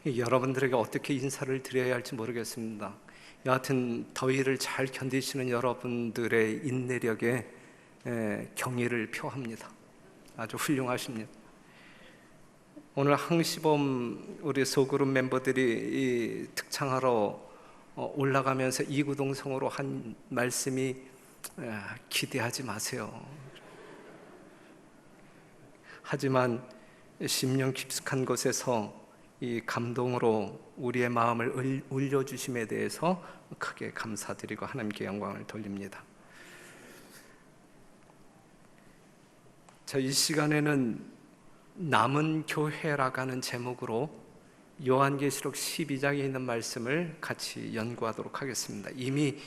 여러분들에게 어떻게 인사를 드려야 할지 모르겠습니다. 여하튼 더위를 잘 견디시는 여러분들의 인내력에 경의를 표합니다. 아주 훌륭하십니다. 오늘 항시범 우리 소그룹 멤버들이 특창하러 올라가면서 이구동성으로 한 말씀이 기대하지 마세요. 하지만 심령 깊숙한 곳에서 이 감동으로 우리의 마음을 울려주심에 대해서 크게 감사드리고 하나님께 영광을 돌립니다. 자, 이 시간에는 남은 교회라고 하는 제목으로 요한계시록 12장에 있는 말씀을 같이 연구하도록 하겠습니다. 이미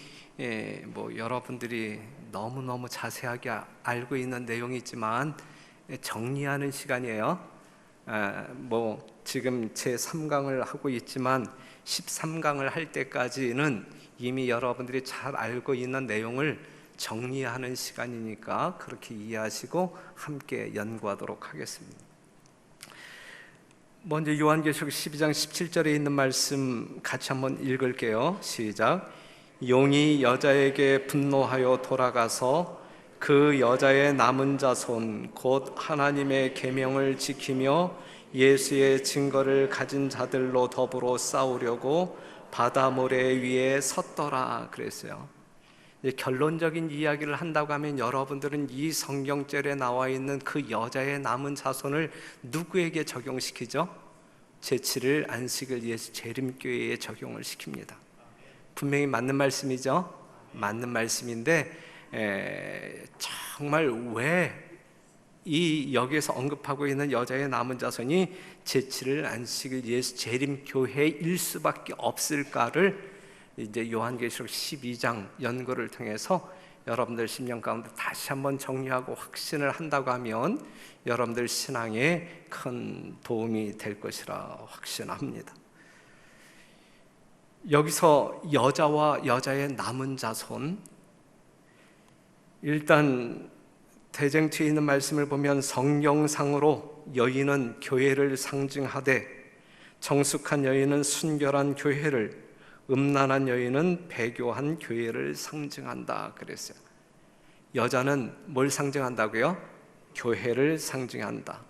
여러분들이 너무너무 자세하게 알고 있는 내용이지만 정리하는 시간이에요. 지금 제 3강을 하고 있지만 13강을 할 때까지는 이미 여러분들이 잘 알고 있는 내용을 정리하는 시간이니까 그렇게 이해하시고 함께 연구하도록 하겠습니다. 먼저 요한계시록 12장 17절에 있는 말씀 같이 한번 읽을게요. 시작. 용이 여자에게 분노하여 돌아가서 그 여자의 남은 자손 곧 하나님의 계명을 지키며 예수의 증거를 가진 자들로 더불어 싸우려고 바다 모래 위에 섰더라 그랬어요. 결론적인 이야기를 한다고 하면 여러분들은 이 성경절에 나와 있는 그 여자의 남은 자손을 누구에게 적용시키죠? 제7일 안식일 예수 재림교회에 적용을 시킵니다. 분명히 맞는 말씀이죠? 맞는 말씀인데 정말 왜 이 여기에서 언급하고 있는 여자의 남은 자손이 제7일 안식일 예수 재림교회일 수밖에 없을까를 이제 요한계시록 12장 연구를 통해서 여러분들 심령 가운데 다시 한번 정리하고 확신을 한다고 하면 여러분들 신앙에 큰 도움이 될 것이라 확신합니다. 여기서 여자와 여자의 남은 자손, 일단 대쟁투에 있는 말씀을 보면 성경상으로 여인은 교회를 상징하되 정숙한 여인은 순결한 교회를, 음란한 여인은 배교한 교회를 상징한다 그랬어요. 여자는 뭘 상징한다고요? 교회를 상징한다.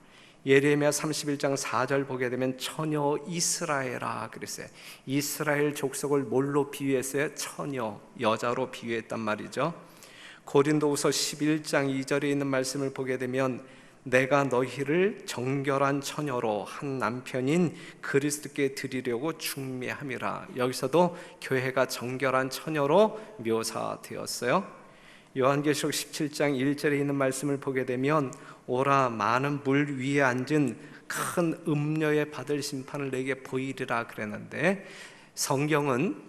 예레미야 31장 4절 보게 되면 처녀 이스라엘아 그랬어요. 이스라엘 족속을 뭘로 비유했어요? 처녀, 여자로 비유했단 말이죠. 고린도후서 11장 2절에 있는 말씀을 보게 되면 내가 너희를 정결한 처녀로 한 남편인 그리스도께 드리려고 중매함이라. 여기서도 교회가 정결한 처녀로 묘사되었어요. 요한계시록 17장 1절에 있는 말씀을 보게 되면 오라 많은 물 위에 앉은 큰 음녀의 받을 심판을 내게 보이리라 그랬는데, 성경은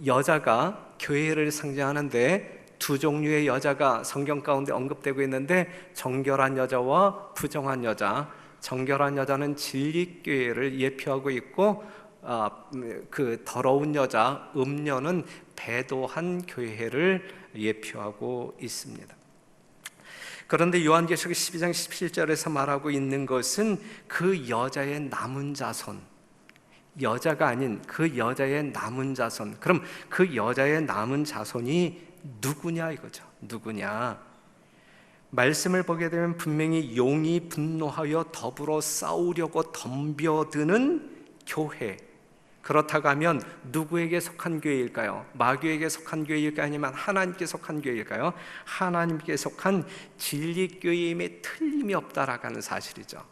여자가 교회를 상징하는데 두 종류의 여자가 성경 가운데 언급되고 있는데 정결한 여자와 부정한 여자. 정결한 여자는 진리교회를 예표하고 있고 그 더러운 여자, 음녀는 배도한 교회를 예표하고 있습니다. 그런데 요한계시록 12장 17절에서 말하고 있는 것은 그 여자의 남은 자손, 여자가 아닌 그 여자의 남은 자손. 그럼 그 여자의 남은 자손이 누구냐 이거죠. 누구냐? 말씀을 보게 되면 분명히 용이 분노하여 더불어 싸우려고 덤벼드는 교회. 그렇다고 하면 누구에게 속한 교회일까요? 마귀에게 속한 교회일까요? 아니면 하나님께 속한 교회일까요? 하나님께 속한 진리교회임에 틀림이 없다라고 하는 사실이죠.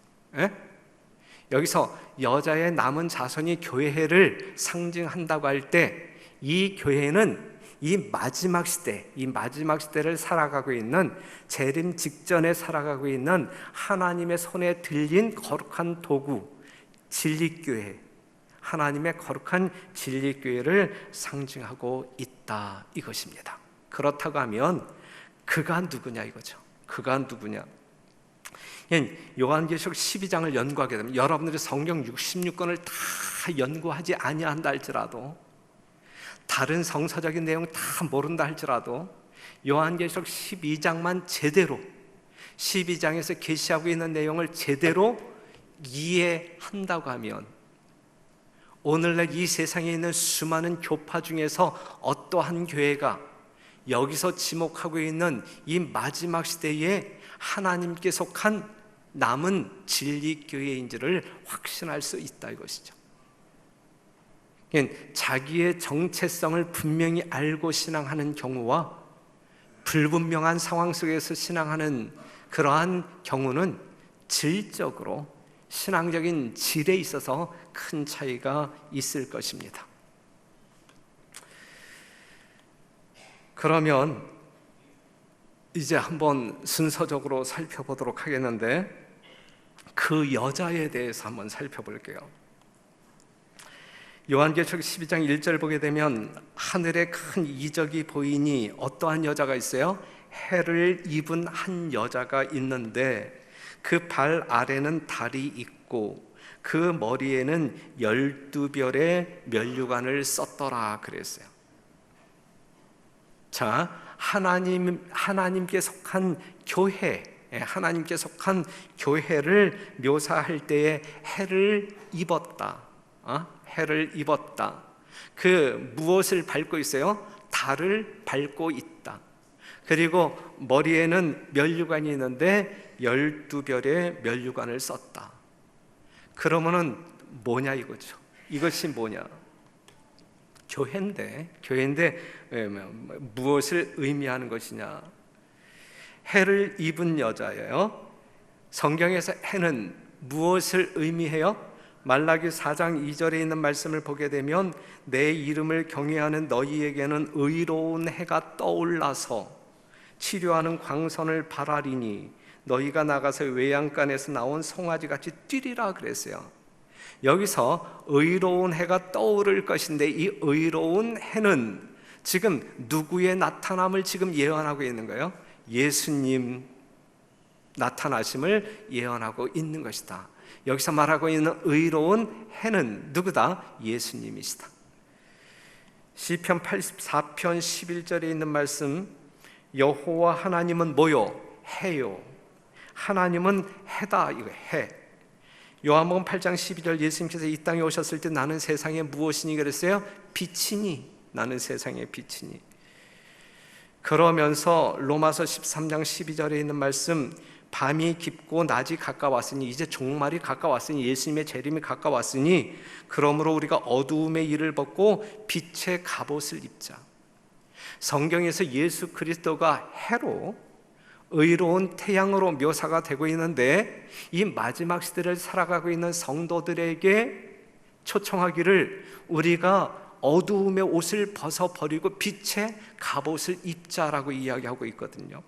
여기서 여자의 남은 자손이 교회를 상징한다고 할 때 이 교회는 이 마지막 시대를 살아가고 있는, 재림 직전에 살아가고 있는 하나님의 손에 들린 거룩한 도구, 진리교회, 하나님의 거룩한 진리교회를 상징하고 있다 이것입니다. 그렇다고 하면 그가 누구냐 이거죠. 그가 누구냐? 요한계시록 12장을 연구하게 되면 여러분들이 성경 66권을 다 연구하지 아니한다 할지라도, 다른 성서적인 내용 다 모른다 할지라도 요한계시록 12장만 제대로, 12장에서 계시하고 있는 내용을 제대로 이해한다고 하면 오늘날 이 세상에 있는 수많은 교파 중에서 어떠한 교회가 여기서 지목하고 있는 이 마지막 시대에 하나님께 속한 남은 진리교회인지를 확신할 수 있다 이것이죠. 자기의 정체성을 분명히 알고 신앙하는 경우와 불분명한 상황 속에서 신앙하는 그러한 경우는 질적으로 신앙적인 질에 있어서 큰 차이가 있을 것입니다. 그러면 이제 한번 순서적으로 살펴보도록 하겠는데, 그 여자에 대해서 한번 살펴볼게요. 요한계시록 12장 1절 보게 되면 하늘에 큰 이적이 보이니 어떠한 여자가 있어요? 해를 입은 한 여자가 있는데 그 발 아래는 달이 있고 그 머리에는 12별의 면류관을 썼더라 그랬어요. 자, 하나님께 속한 교회, 하나님께 속한 교회를 묘사할 때에 해를 입었다. 해를 입었다. 그 무엇을 밟고 있어요? 달을 밟고 있다. 그리고 머리에는 면류관이 있는데 12별의 면류관을 썼다. 그러면은 뭐냐 이거죠. 이것이 뭐냐? 교회인데 무엇을 의미하는 것이냐? 해를 입은 여자예요. 성경에서 해는 무엇을 의미해요? 말라기 4장 2절에 있는 말씀을 보게 되면 내 이름을 경외하는 너희에게는 의로운 해가 떠올라서 치료하는 광선을 발하리니 너희가 나가서 외양간에서 나온 송아지같이 뛰리라 그랬어요. 여기서 의로운 해가 떠오를 것인데 이 의로운 해는 지금 누구의 나타남을 지금 예언하고 있는 거예요? 예수님 나타나심을 예언하고 있는 것이다. 여기서 말하고 있는 의로운 해는 누구다? 예수님이시다. 시편 84편 11절에 있는 말씀, 여호와 하나님은 뭐요? 해요. 하나님은 해다. 이거 해. 요한복음 8장 12절, 예수님께서 이 땅에 오셨을 때 나는 세상에 무엇이니 그랬어요? 빛이니. 나는 세상의 빛이니. 그러면서 로마서 13장 12절에 있는 말씀, 밤이 깊고 낮이 가까웠으니, 이제 종말이 가까웠으니, 예수님의 재림이 가까웠으니 그러므로 우리가 어두움의 일을 벗고 빛의 갑옷을 입자. 성경에서 예수 그리스도가 해로, 의로운 태양으로 묘사가 되고 있는데 이 마지막 시대를 살아가고 있는 성도들에게 초청하기를 우리가 어두움의 옷을 벗어버리고 빛의 갑옷을 입자라고 이야기하고 있거든요.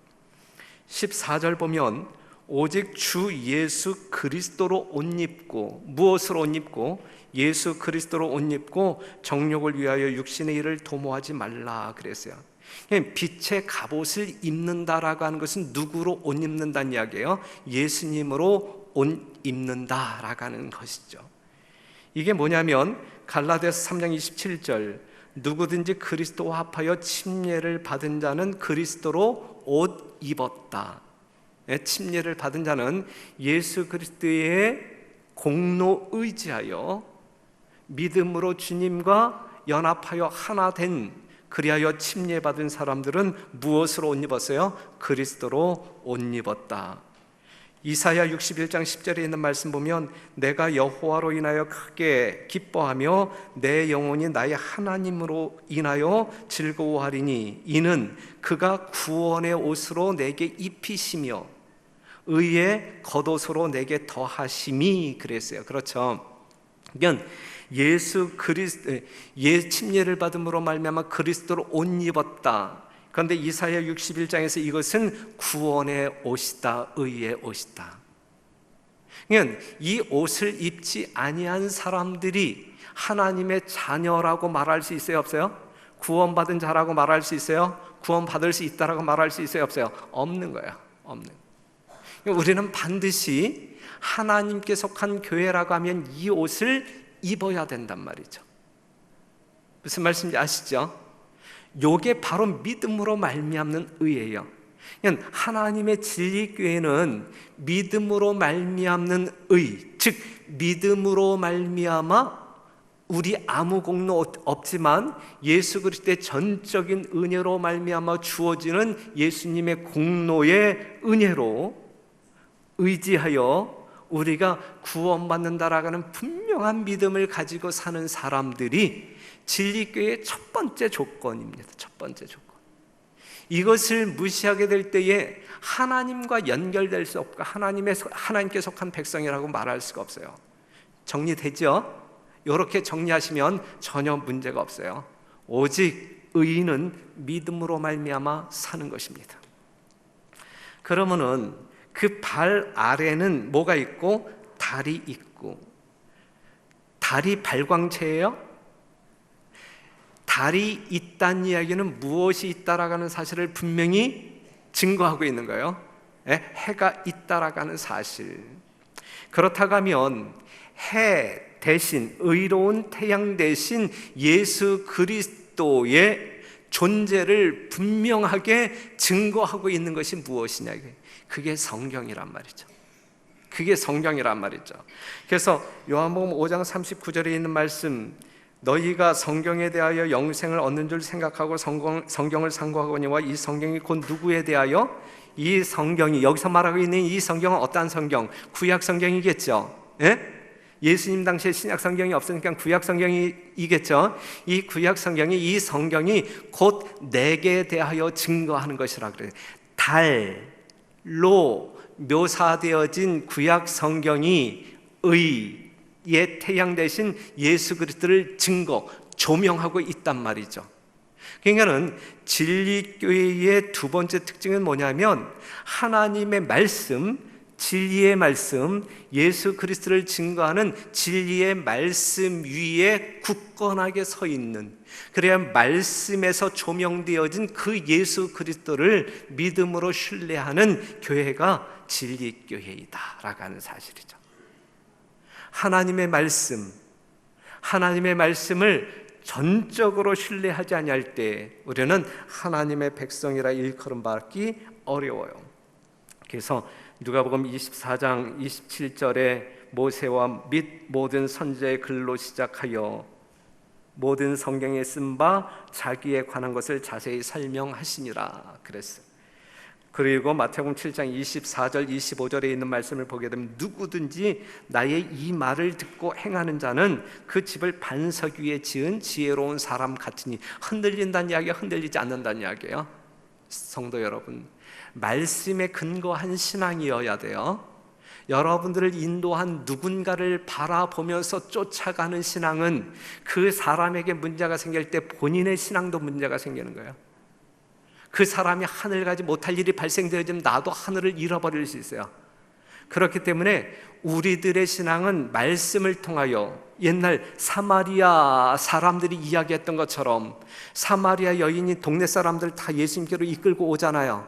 14절 보면 오직 주 예수 그리스도로 옷 입고, 무엇으로 옷 입고? 예수 그리스도로 옷 입고 정욕을 위하여 육신의 일을 도모하지 말라 그랬어요. 빛의 갑옷을 입는다라고 하는 것은 누구로 옷 입는다는 이야기예요? 예수님으로 옷 입는다라고 하는 것이죠. 이게 뭐냐면 갈라디아서 3장 27절, 누구든지 그리스도와 합하여 침례를 받은 자는 그리스도로 옷 입었다. 침례를 받은 자는 예수 그리스도의 공로 의지하여 믿음으로 주님과 연합하여 하나 된, 그리하여 침례받은 사람들은 무엇으로 옷 입었어요? 그리스도로 옷 입었다. 이사야 61장 10절에 있는 말씀 보면 내가 여호와로 인하여 크게 기뻐하며 내 영혼이 나의 하나님으로 인하여 즐거워하리니 이는 그가 구원의 옷으로 내게 입히시며 의의 겉옷으로 내게 더하심이 그랬어요. 그렇죠. 그러니까 예수 그리스도 침례를 받음으로 말미암아 그리스도로 옷 입었다. 그런데 이사야 61장에서 이것은 구원의 옷이다, 의의 옷이다. 그러니까 이 옷을 입지 아니한 사람들이 하나님의 자녀라고 말할 수 있어요, 없어요? 구원받은 자라고 말할 수 있어요? 구원받을 수 있다라고 말할 수 있어요, 없어요? 없는 거예요. 없는. 그러니까 우리는 반드시 하나님께 속한 교회라고 하면 이 옷을 입어야 된단 말이죠. 무슨 말씀인지 아시죠? 요게 바로 믿음으로 말미암는 의예요. 하나님의 진리교회는 믿음으로 말미암는 의, 즉 믿음으로 말미암아 우리 아무 공로 없지만 예수 그리스도의 전적인 은혜로 말미암아 주어지는 예수님의 공로의 은혜로 의지하여 우리가 구원받는다라는 분명한 믿음을 가지고 사는 사람들이 진리교회의 첫 번째 조건입니다. 첫 번째 조건. 이것을 무시하게 될 때에 하나님과 연결될 수 없고 하나님께 속한 백성이라고 말할 수가 없어요. 정리되죠? 이렇게 정리하시면 전혀 문제가 없어요. 오직 의인은 믿음으로 말미암아 사는 것입니다. 그러면은 그 발 아래는 뭐가 있고 달이 있고, 달이 발광체예요? 달이 있다는 이야기는 무엇이 있다라는 사실을 분명히 증거하고 있는 거예요. 해가 있다라는 사실. 그렇다고 하면 해 대신, 의로운 태양 대신 예수 그리스도의 존재를 분명하게 증거하고 있는 것이 무엇이냐, 그게 성경이란 말이죠. 그게 성경이란 말이죠. 그래서 요한복음 5장 39절에 있는 말씀, 너희가 성경에 대하여 영생을 얻는 줄 생각하고 성경을 상고하거니와 이 성경이 곧 누구에 대하여? 이 성경이, 여기서 말하고 있는 이 성경은 어떠한 성경? 구약 성경이겠죠. 예수님 당시에 신약 성경이 없으니까 구약 성경이겠죠. 이 구약 성경이, 이 성경이 곧 내게 대하여 증거하는 것이라 그래요. 달로 묘사되어진 구약 성경이 의의 태양 대신 예수 그리스도를 조명하고 있단 말이죠. 그러니까는 진리교회의 두 번째 특징은 뭐냐면 하나님의 말씀, 진리의 말씀, 예수 그리스도를 증거하는 진리의 말씀 위에 굳건하게 서 있는, 그래야 말씀에서 조명되어진 그 예수 그리스도를 믿음으로 신뢰하는 교회가 진리교회이다라고 하는 사실이죠. 하나님의 말씀을 전적으로 신뢰하지 아니할 때 우리는 하나님의 백성이라 일컬음받기 어려워요. 그래서 누가복음 24장 27절에 모세와 및 모든 선지자의 글로 시작하여 모든 성경에 쓴 바 자기에 관한 것을 자세히 설명하시니라 그랬어요. 그리고 마태복음 7장 24절 25절에 있는 말씀을 보게 되면 누구든지 나의 이 말을 듣고 행하는 자는 그 집을 반석 위에 지은 지혜로운 사람 같으니, 흔들린다는 이야기가 흔들리지 않는다는 이야기예요. 성도 여러분, 말씀에 근거한 신앙이어야 돼요. 여러분들을 인도한 누군가를 바라보면서 쫓아가는 신앙은 그 사람에게 문제가 생길 때 본인의 신앙도 문제가 생기는 거예요. 그 사람이 하늘 가지 못할 일이 발생되어지면 나도 하늘을 잃어버릴 수 있어요. 그렇기 때문에 우리들의 신앙은 말씀을 통하여, 옛날 사마리아 사람들이 이야기했던 것처럼 사마리아 여인이 동네 사람들 다 예수님께로 이끌고 오잖아요.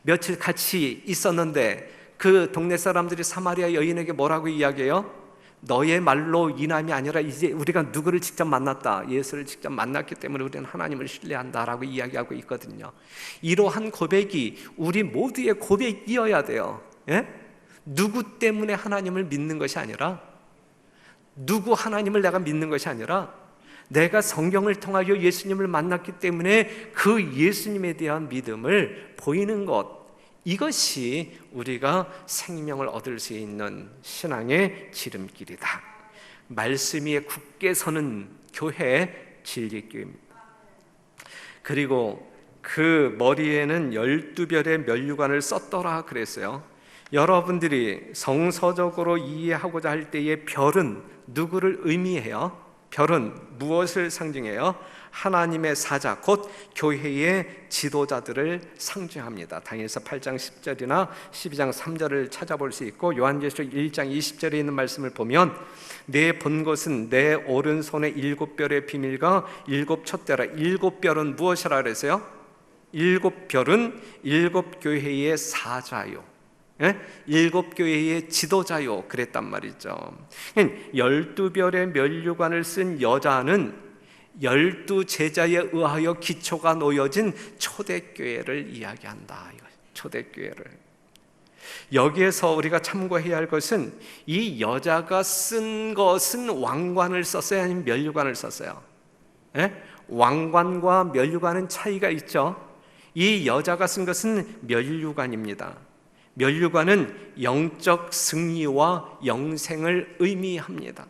며칠 같이 있었는데 그 동네 사람들이 사마리아 여인에게 뭐라고 이야기해요? 너의 말로 인함이 아니라 이제 우리가 누구를 직접 만났다, 예수를 직접 만났기 때문에 우리는 하나님을 신뢰한다라고 이야기하고 있거든요. 이러한 고백이 우리 모두의 고백이어야 돼요. 누구 때문에 하나님을 믿는 것이 아니라, 누구 하나님을 내가 믿는 것이 아니라 내가 성경을 통하여 예수님을 만났기 때문에 그 예수님에 대한 믿음을 보이는 것, 이것이 우리가 생명을 얻을 수 있는 신앙의 지름길이다. 말씀 위에 굳게 서는 교회, 진리교회입니다. 그리고 그 머리에는 12별의 면류관을 썼더라 그랬어요. 여러분들이 성서적으로 이해하고자 할 때의 별은 누구를 의미해요? 별은 무엇을 상징해요? 하나님의 사자, 곧 교회의 지도자들을 상징합니다. 다니엘서 8장 10절이나 12장 3절을 찾아볼 수 있고, 요한계시록 1장 20절에 있는 말씀을 보면 내 본 것은 내 오른손에 7별의 비밀과 7촛대라. 7별은 무엇이라 그랬어요? 7별은 7교회의 사자요, 7교회의 지도자요 그랬단 말이죠. 12별의 면류관을 쓴 여자는 12제자에 의하여 기초가 놓여진 초대교회를 이야기한다. 초대교회를. 여기에서 우리가 참고해야 할 것은 이 여자가 쓴 것은 왕관을 썼어요, 아니면 면류관을 썼어요? 예? 왕관과 면류관은 차이가 있죠. 이 여자가 쓴 것은 면류관입니다. 면류관은 영적 승리와 영생을 의미합니다.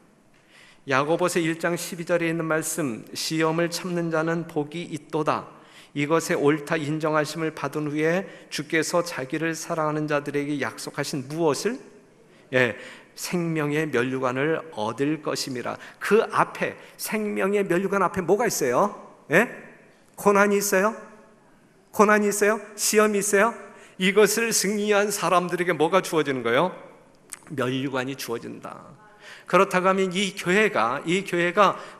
야고보서 1장 12절에 있는 말씀, 시험을 참는 자는 복이 있도다. 이것에 옳다 인정하심을 받은 후에 주께서 자기를 사랑하는 자들에게 약속하신 무엇을? 생명의 면류관을 얻을 것임이라. 그 앞에, 생명의 면류관 앞에 뭐가 있어요? 고난이 있어요? 고난이 있어요? 시험이 있어요? 이것을 승리한 사람들에게 뭐가 주어지는 거예요? 면류관이 주어진다. 그렇다고 하면 이 교회가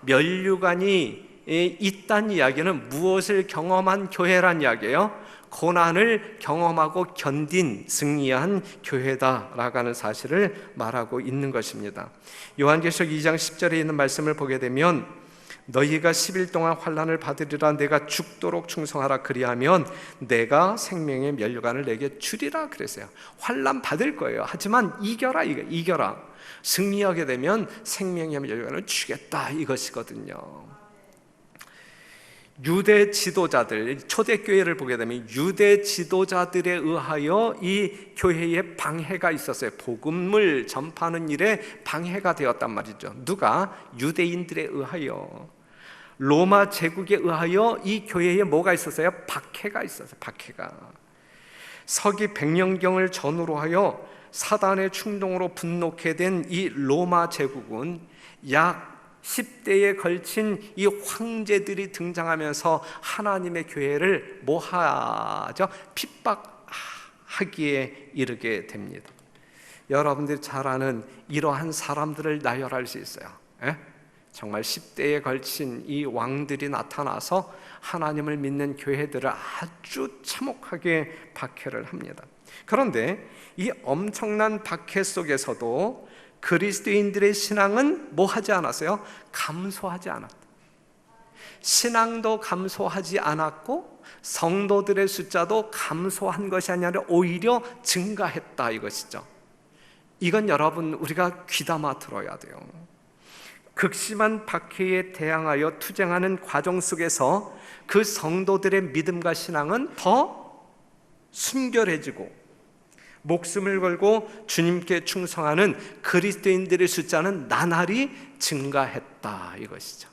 면류관이 있다는 이야기는 무엇을 경험한 교회란 이야기예요? 고난을 경험하고 견딘 승리한 교회다라고 하는 사실을 말하고 있는 것입니다. 요한계시록 2장 10절에 있는 말씀을 보게 되면 너희가 10일 동안 환난을 받으리라. 내가 죽도록 충성하라. 그리하면 내가 생명의 면류관을 내게 주리라 그랬어요. 환난 받을 거예요. 하지만 이겨라. 승리하게 되면 생명의 면류관을 주겠다, 이것이거든요. 유대 지도자들, 초대교회를 보게 되면 유대 지도자들에 의하여 이 교회에 방해가 있었어요. 복음을 전파하는 일에 방해가 되었단 말이죠. 누가? 유대인들에 의하여. 로마 제국에 의하여 이 교회에 뭐가 있었어요? 박해가 있었어요. 박해가. 서기 100년경을 전후로 하여 사단의 충동으로 분노케 된 이 로마 제국은 약 10대에 걸친 이 황제들이 등장하면서 하나님의 교회를 뭐하죠? 핍박하기에 이르게 됩니다. 여러분들이 잘 아는 이러한 사람들을 나열할 수 있어요. 정말 10대에 걸친 이 왕들이 나타나서 하나님을 믿는 교회들을 아주 참혹하게 박해를 합니다. 그런데 이 엄청난 박해 속에서도 그리스도인들의 신앙은 뭐 하지 않았어요? 감소하지 않았다. 신앙도 감소하지 않았고 성도들의 숫자도 감소한 것이 아니라 오히려 증가했다, 이것이죠. 이건 여러분 우리가 귀담아 들어야 돼요. 극심한 박해에 대항하여 투쟁하는 과정 속에서 그 성도들의 믿음과 신앙은 더 순결해지고 목숨을 걸고 주님께 충성하는 그리스도인들의 숫자는 나날이 증가했다, 이것이죠.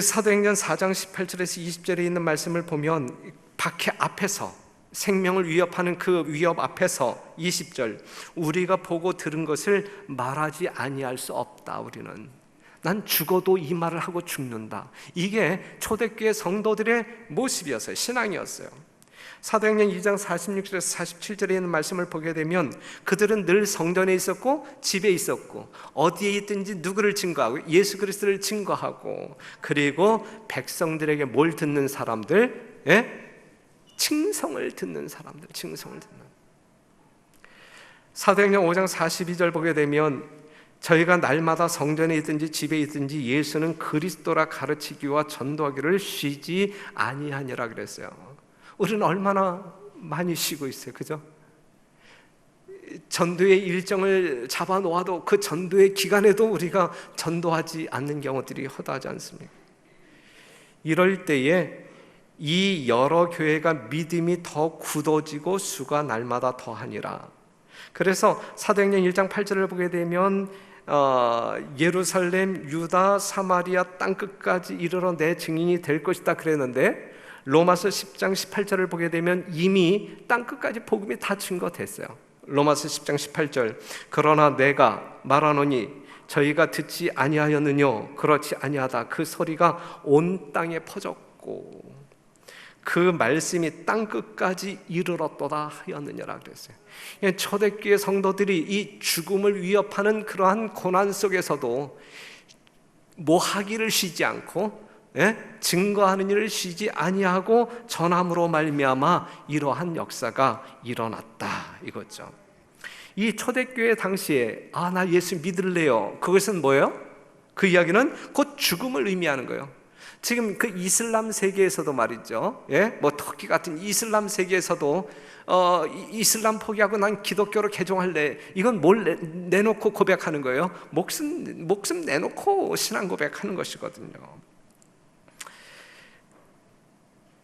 사도행전 4장 18절에서 20절에 있는 말씀을 보면 박해 앞에서, 생명을 위협하는 그 위협 앞에서 20절, 우리가 보고 들은 것을 말하지 아니할 수 없다. 우리는 난 죽어도 이 말을 하고 죽는다. 이게 초대교회 성도들의 모습이었어요. 신앙이었어요. 사도행전 2장 46절에서 47절에 있는 말씀을 보게 되면 그들은 늘 성전에 있었고 집에 있었고 어디에 있든지 누구를 증거하고 예수 그리스도를 증거하고, 그리고 백성들에게 뭘 듣는 사람들? 칭송을 듣는 사람들, 칭송을 듣는. 사도행전 5장 42절 보게 되면 저희가 날마다 성전에 있든지 집에 있든지 예수는 그리스도라 가르치기와 전도하기를 쉬지 아니하니라 그랬어요. 우리는 얼마나 많이 쉬고 있어요, 그죠? 전도의 일정을 잡아 놓아도 그 전도의 기간에도 우리가 전도하지 않는 경우들이 허다하지 않습니까? 이럴 때에 이 여러 교회가 믿음이 더 굳어지고 수가 날마다 더하니라. 그래서 사도행전 1장 8절을 보게 되면 예루살렘, 유다, 사마리아 땅끝까지 이르러 내 증인이 될 것이다 그랬는데 로마서 10장 18절을 보게 되면 이미 땅끝까지 복음이 다 증거됐어요. 로마서 10장 18절, 그러나 내가 말하노니 저희가 듣지 아니하였느뇨? 그렇지 아니하다. 그 소리가 온 땅에 퍼졌고 그 말씀이 땅끝까지 이르렀도다 하였느냐라 그랬어요. 초대교회 성도들이 이 죽음을 위협하는 그러한 고난 속에서도 뭐 하기를 쉬지 않고 증거하는 일을 쉬지 아니하고 전함으로 말미암아 이러한 역사가 일어났다, 이거죠. 이 초대교회 당시에 나 예수 믿을래요. 그것은 뭐예요? 그 이야기는 곧 죽음을 의미하는 거예요. 지금 그 이슬람 세계에서도 말이죠. 뭐 터키 같은 이슬람 세계에서도 이슬람 포기하고 난 기독교로 개종할래. 이건 뭘 내놓고 고백하는 거예요? 목숨 내놓고 신앙 고백하는 것이거든요.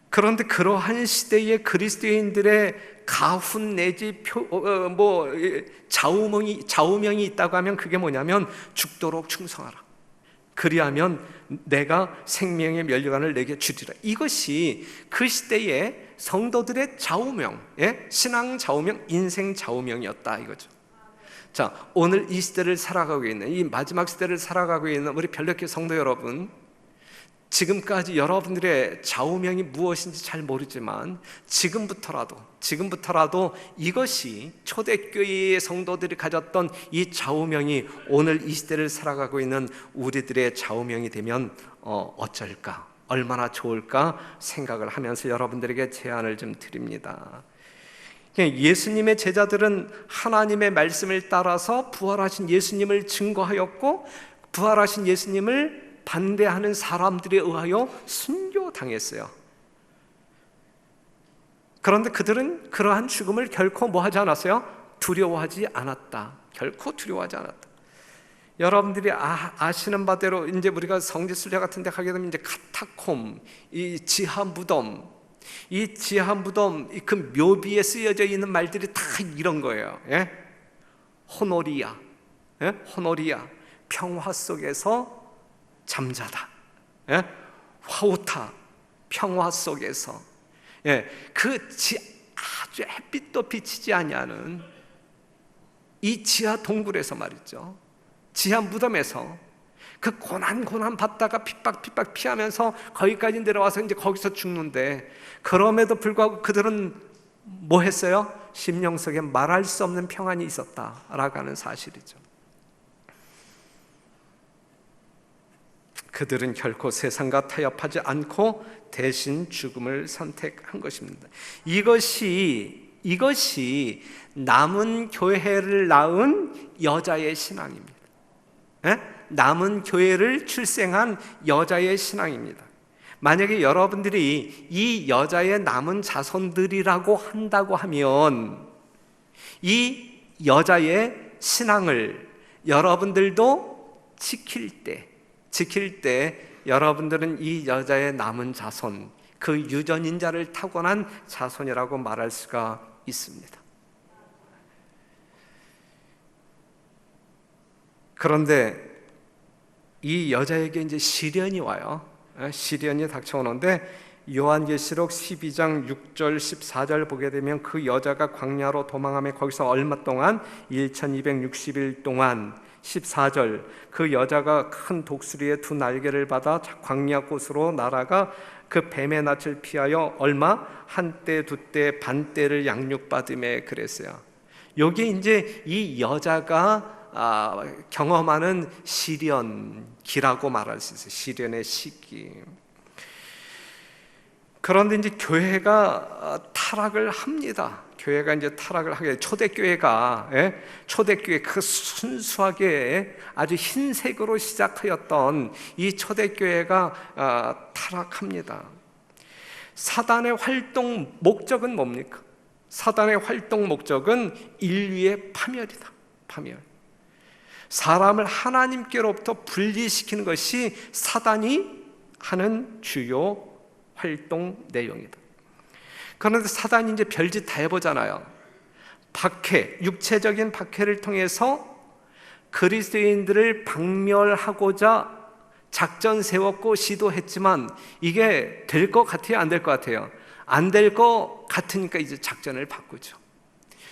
그런데 그러한 시대의 그리스도인들의 가훈 내지 좌우명이 있다고 하면 그게 뭐냐면 죽도록 충성하라. 그리하면 내가 생명의 면류관을 내게 주리라. 이것이 그 시대의 성도들의 좌우명, 신앙 좌우명, 인생 좌우명이었다 이거죠. 자, 오늘 이 시대를 살아가고 있는, 이 마지막 시대를 살아가고 있는 우리 별력교 성도 여러분, 지금까지 여러분들의 좌우명이 무엇인지 잘 모르지만 지금부터라도 이것이 초대교회의 성도들이 가졌던 이 좌우명이 오늘 이 시대를 살아가고 있는 우리들의 좌우명이 되면 어쩔까, 얼마나 좋을까 생각을 하면서 여러분들에게 제안을 좀 드립니다. 예수님의 제자들은 하나님의 말씀을 따라서 부활하신 예수님을 증거하였고, 부활하신 예수님을 반대하는 사람들에 의하여 순교당했어요. 그런데 그들은 그러한 죽음을 결코 뭐하지 않았어요? 두려워하지 않았다. 결코 두려워하지 않았다. 여러분들이 아시는 바대로 이제 우리가 성지순례 같은 데 가게 되면 이제 카타콤, 이 지하 무덤, 그 묘비에 쓰여져 있는 말들이 다 이런 거예요. 호노리아, 평화 속에서 잠자다. 화우타, 평화 속에서. 아주 햇빛도 비치지 아니하는 이 지하 동굴에서 말이죠. 지하 무덤에서 그 고난 받다가 핍박 피하면서 거기까지 내려와서 이제 거기서 죽는데, 그럼에도 불구하고 그들은 뭐 했어요? 심령 속에 말할 수 없는 평안이 있었다라고 하는 사실이죠. 그들은 결코 세상과 타협하지 않고 대신 죽음을 선택한 것입니다. 이것이 남은 교회를 낳은 여자의 신앙입니다. 남은 교회를 출생한 여자의 신앙입니다. 만약에 여러분들이 이 여자의 남은 자손들이라고 한다고 하면 이 여자의 신앙을 여러분들도 지킬 때 여러분들은 이 여자의 남은 자손, 그 유전인자를 타고난 자손이라고 말할 수가 있습니다. 그런데 이 여자에게 이제 시련이 와요. 시련이 닥쳐오는데, 요한계시록 12장 6절 14절 보게 되면 그 여자가 광야로 도망하며 거기서 얼마 동안 1260일 동안, 14절, 그 여자가 큰 독수리의 두 날개를 받아 광야 곳으로 날아가 그 뱀의 낯을 피하여 얼마? 한때 두때 반때를 양육받음에 그랬어요. 여기 이제 이 여자가 경험하는 시련기라고 말할 수 있어요. 시련의 시기. 그런데 이제 교회가 타락을 합니다. 교회가 이제 타락을 하게 돼요. 초대교회 그 순수하게 아주 흰색으로 시작하였던 이 초대교회가 타락합니다. 사단의 활동 목적은 뭡니까? 사단의 활동 목적은 인류의 파멸이다. 파멸. 사람을 하나님께로부터 분리시키는 것이 사단이 하는 주요 활동 내용이다. 그런데 사단이 이제 별짓 다 해보잖아요. 육체적인 박해를 통해서 그리스도인들을 박멸하고자 작전 세웠고 시도했지만 이게 될 것 같아요? 안 될 것 같아요? 안 될 것 같으니까 이제 작전을 바꾸죠.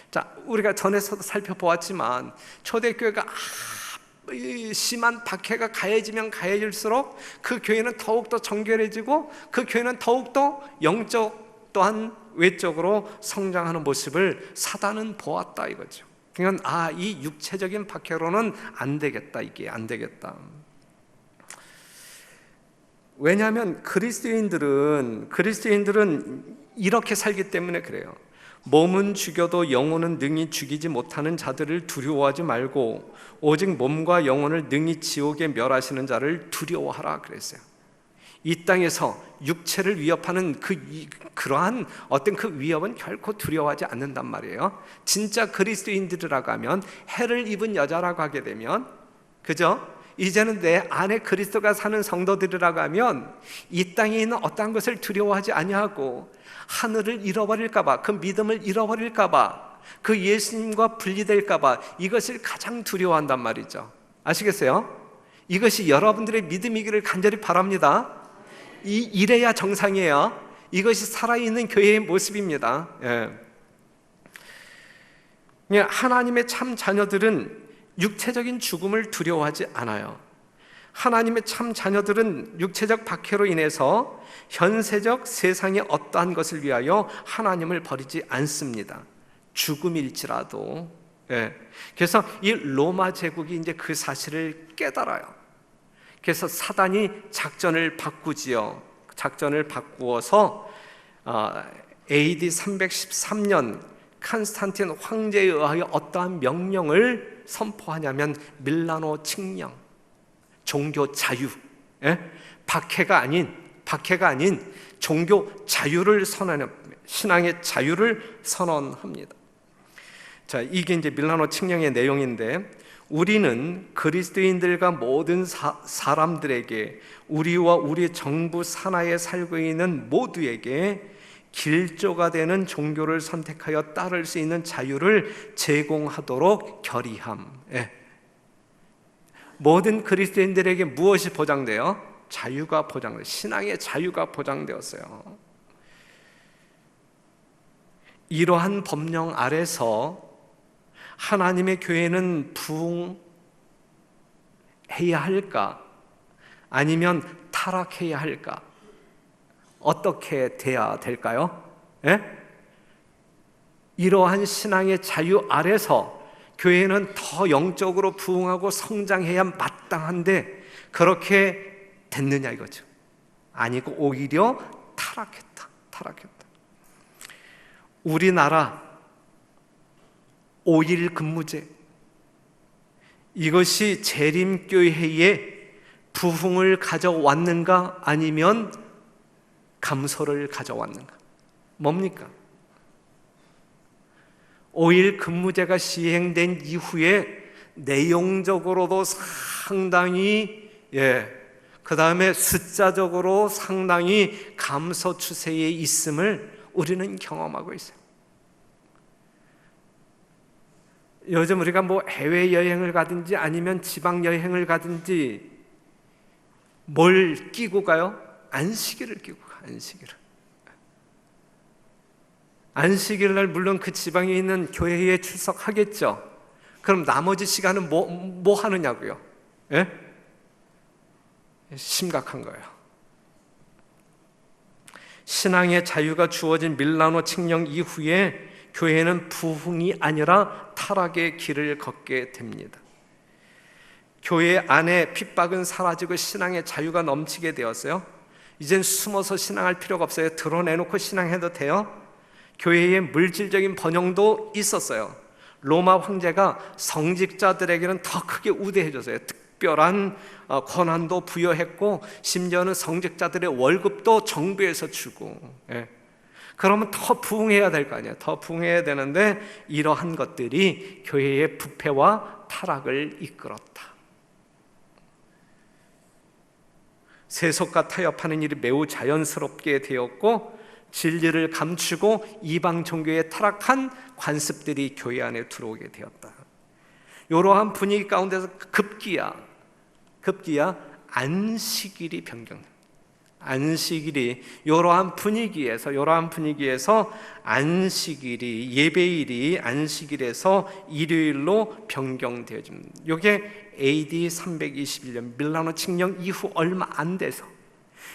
자, 우리가 전에서도 살펴보았지만 초대교회가 심한 박해가 가해지면 가해질수록 그 교회는 더욱더 정결해지고 그 교회는 더욱더 영적 또한 외적으로 성장하는 모습을 사단은 보았다 이거죠. 그러니까 이 육체적인 박해로는 안 되겠다, 이게 안 되겠다. 왜냐하면 그리스도인들은 이렇게 살기 때문에 그래요. 몸은 죽여도 영혼은 능히 죽이지 못하는 자들을 두려워하지 말고 오직 몸과 영혼을 능히 지옥에 멸하시는 자를 두려워하라 그랬어요. 이 땅에서 육체를 위협하는 그러한 어떤 그 위협은 결코 두려워하지 않는단 말이에요. 진짜 그리스도인들이라고 하면, 해를 입은 여자라고 하게 되면, 그죠? 이제는 내 안에 그리스도가 사는 성도들이라고 하면 이 땅에 있는 어떠한 것을 두려워하지 아니하고, 하늘을 잃어버릴까봐, 그 믿음을 잃어버릴까봐, 그 예수님과 분리될까봐 이것을 가장 두려워한단 말이죠. 아시겠어요? 이것이 여러분들의 믿음이기를 간절히 바랍니다. 이래야 정상이에요. 이것이 살아있는 교회의 모습입니다. 하나님의 참 자녀들은 육체적인 죽음을 두려워하지 않아요. 하나님의 참 자녀들은 육체적 박해로 인해서 현세적 세상의 어떠한 것을 위하여 하나님을 버리지 않습니다. 죽음일지라도. 그래서 이 로마 제국이 이제 그 사실을 깨달아요. 그래서 사단이 작전을 바꾸지요. 작전을 바꾸어서 AD 313년 칸스탄틴 황제에 의하여 어떠한 명령을 선포하냐면 밀라노 칙령, 종교 자유, 박해가 아닌 종교 자유를 선언합니다. 신앙의 자유를 선언합니다. 자, 이게 이제 밀라노 칙령의 내용인데, 우리는 그리스도인들과 모든 사람들에게, 우리와 우리 정부 산하에 살고 있는 모두에게 길조가 되는 종교를 선택하여 따를 수 있는 자유를 제공하도록 결의함. 모든 그리스도인들에게 무엇이 보장돼요? 자유가 보장돼요. 신앙의 자유가 보장되었어요. 이러한 법령 아래서 하나님의 교회는 부흥해야 할까? 아니면 타락해야 할까? 어떻게 돼야 될까요? 이러한 신앙의 자유 아래서 교회는 더 영적으로 부흥하고 성장해야 마땅한데 그렇게 됐느냐 이거죠. 아니고 오히려 타락했다. 우리나라 5일 근무제, 이것이 재림교회에 부흥을 가져왔는가 아니면 감소를 가져왔는가? 뭡니까? 5일 근무제가 시행된 이후에 내용적으로도 상당히 그 다음에 숫자적으로 상당히 감소 추세에 있음을 우리는 경험하고 있어요. 요즘 우리가 뭐 해외여행을 가든지 아니면 지방여행을 가든지 뭘 끼고 가요? 안식일을 끼고 가요. 안식일 날 물론 그 지방에 있는 교회에 출석하겠죠. 그럼 나머지 시간은 뭐 하느냐고요? 심각한 거예요. 신앙의 자유가 주어진 밀라노 칙령 이후에 교회는 부흥이 아니라 타락의 길을 걷게 됩니다. 교회 안에 핍박은 사라지고 신앙의 자유가 넘치게 되었어요. 이젠 숨어서 신앙할 필요가 없어요. 드러내놓고 신앙해도 돼요. 교회의 물질적인 번영도 있었어요. 로마 황제가 성직자들에게는 더 크게 우대해줬어요. 특별한 권한도 부여했고 심지어는 성직자들의 월급도 정부에서 주고. 그러면 더 부흥해야 될 거 아니에요. 더 부흥해야 되는데 이러한 것들이 교회의 부패와 타락을 이끌었다. 세속과 타협하는 일이 매우 자연스럽게 되었고 진리를 감추고 이방 종교에 타락한 관습들이 교회 안에 들어오게 되었다. 이러한 분위기 가운데서 급기야 안식일이 변경됩니다. 안식일이 이러한 분위기에서 안식일이, 예배일이 안식일에서 일요일로 변경되어집니다. 이게 AD 321년 밀라노 칙령 이후 얼마 안 돼서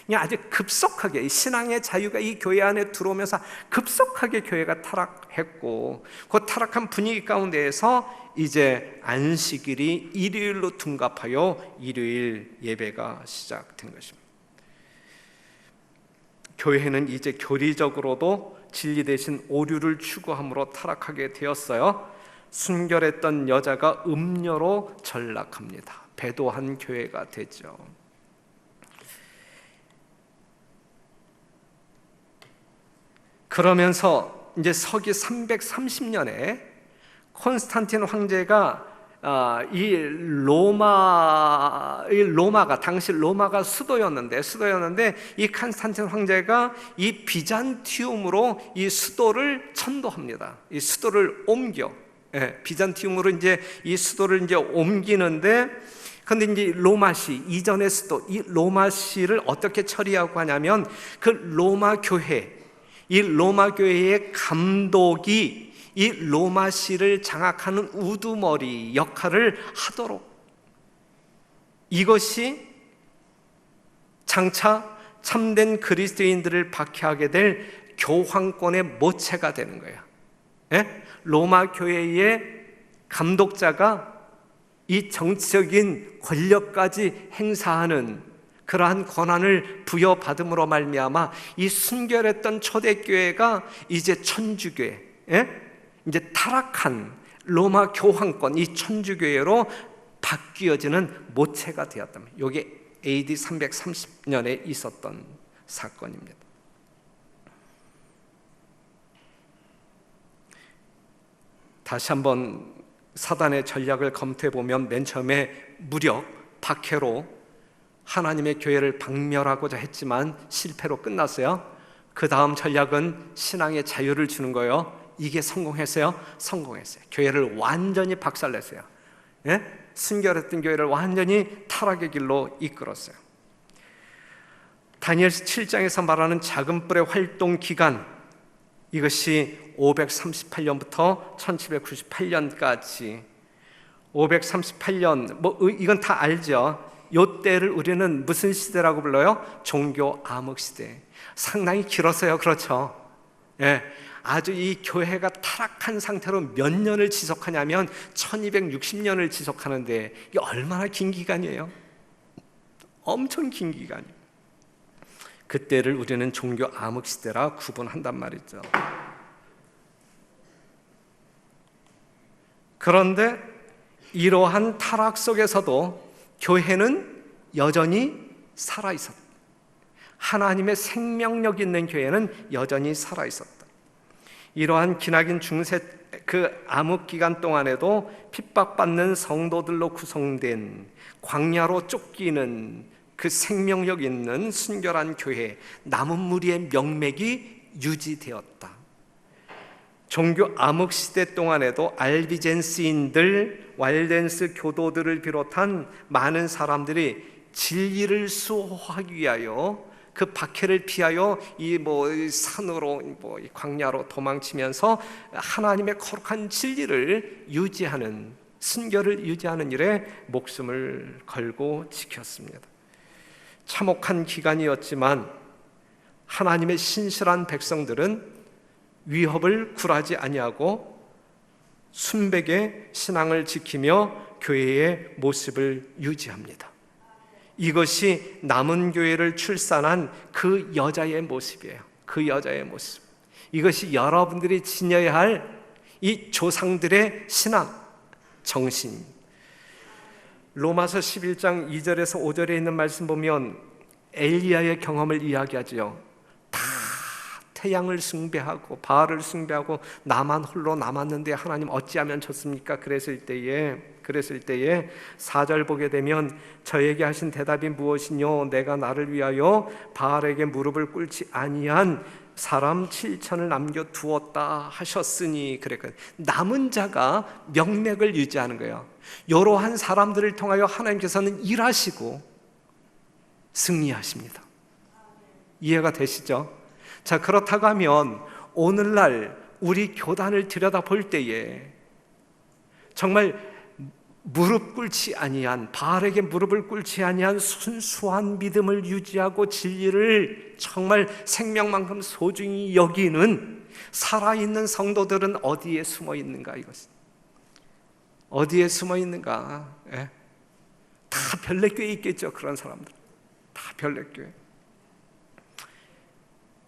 그냥 아주 급속하게 신앙의 자유가 이 교회 안에 들어오면서 급속하게 교회가 타락했고, 그 타락한 분위기 가운데에서 이제 안식일이 일요일로 둔갑하여 일요일 예배가 시작된 것입니다. 교회는 이제 교리적으로도 진리 대신 오류를 추구함으로 타락하게 되었어요. 순결했던 여자가 음녀로 전락합니다. 배도한 교회가 되죠. 그러면서 이제 서기 330년에 콘스탄틴 황제가 이 로마가 당시 로마가 수도였는데 이 콘스탄틴 황제가 이 비잔티움으로 이 수도를 천도합니다. 이 수도를 옮겨, 비잔티움으로 이제 이 수도를 이제 옮기는데, 근데 이제 로마시 이전의 수도, 이 로마시를 어떻게 처리하고 하냐면 그 로마 교회의 감독이 이 로마시를 장악하는 우두머리 역할을 하도록, 이것이 장차 참된 그리스도인들을 박해하게 될 교황권의 모체가 되는 거예요. 로마 교회의 감독자가 이 정치적인 권력까지 행사하는 그러한 권한을 부여받음으로 말미암아 이 순결했던 초대교회가 이제 천주교회, 이제 타락한 로마 교황권, 이 천주교회로 바뀌어지는 모체가 되었다. 이게 AD 330년에 있었던 사건입니다. 다시 한번 사단의 전략을 검토해 보면 맨 처음에 무력, 박해로 하나님의 교회를 박멸하고자 했지만 실패로 끝났어요. 그 다음 전략은 신앙의 자유를 주는 거예요. 이게 성공했어요? 성공했어요. 교회를 완전히 박살냈어요. 순결했던 교회를 완전히 타락의 길로 이끌었어요. 다니엘서 7장에서 말하는 작은 뿔의 활동 기간, 이것이 538년부터 1798년까지 538년, 이건 다 알죠. 요 때를 우리는 무슨 시대라고 불러요? 종교 암흑 시대. 상당히 길었어요. 그렇죠? 아주 이 교회가 타락한 상태로 몇 년을 지속하냐면 1260년을 지속하는데, 이게 얼마나 긴 기간이에요? 엄청 긴 기간이에요. 그때를 우리는 종교 암흑 시대라 구분한단 말이죠. 그런데 이러한 타락 속에서도 교회는 여전히 살아있었다. 하나님의 생명력 있는 교회는 여전히 살아있었다. 이러한 기나긴 중세 그 암흑 기간 동안에도 핍박받는 성도들로 구성된 광야로 쫓기는 그 생명력 있는 순결한 교회, 남은 무리의 명맥이 유지되었다. 종교 암흑 시대 동안에도 알비젠스인들, walden스 교도들을 비롯한 많은 사람들이 진리를 수호하기 위하여 그 박해를 피하여 이 산으로 이 광야로 도망치면서 하나님의 거룩한 진리를 유지하는, 순결을 유지하는 일에 목숨을 걸고 지켰습니다. 참혹한 기간이었지만 하나님의 신실한 백성들은 위협을 굴하지 아니하고 순백의 신앙을 지키며 교회의 모습을 유지합니다. 이것이 남은 교회를 출산한 그 여자의 모습이에요. 그 여자의 모습. 이것이 여러분들이 지녀야 할 이 조상들의 신앙, 정신. 로마서 11장 2절에서 5절에 있는 말씀 보면 엘리야의 경험을 이야기하죠. 다 태양을 숭배하고 바알을 숭배하고 나만 홀로 남았는데 하나님 어찌하면 좋습니까? 그랬을 때에 4절 보게 되면 저에게 하신 대답이 무엇이뇨? 내가 나를 위하여 바알에게 무릎을 꿇지 아니한 사람 7천을 남겨두었다 하셨으니, 그랬거든요. 남은 자가 명맥을 유지하는 거예요. 이러한 사람들을 통하여 하나님께서는 일하시고 승리하십니다. 이해가 되시죠? 자, 그렇다고 하면 오늘날 우리 교단을 들여다볼 때에 정말 무릎 꿇지 아니한, 바알에게 무릎을 꿇지 아니한 순수한 믿음을 유지하고 진리를 정말 생명만큼 소중히 여기는 살아있는 성도들은 어디에 숨어 있는가? 이것이 어디에 숨어 있는가? 다 별내교회에 있겠죠. 그런 사람들 다 별내교회.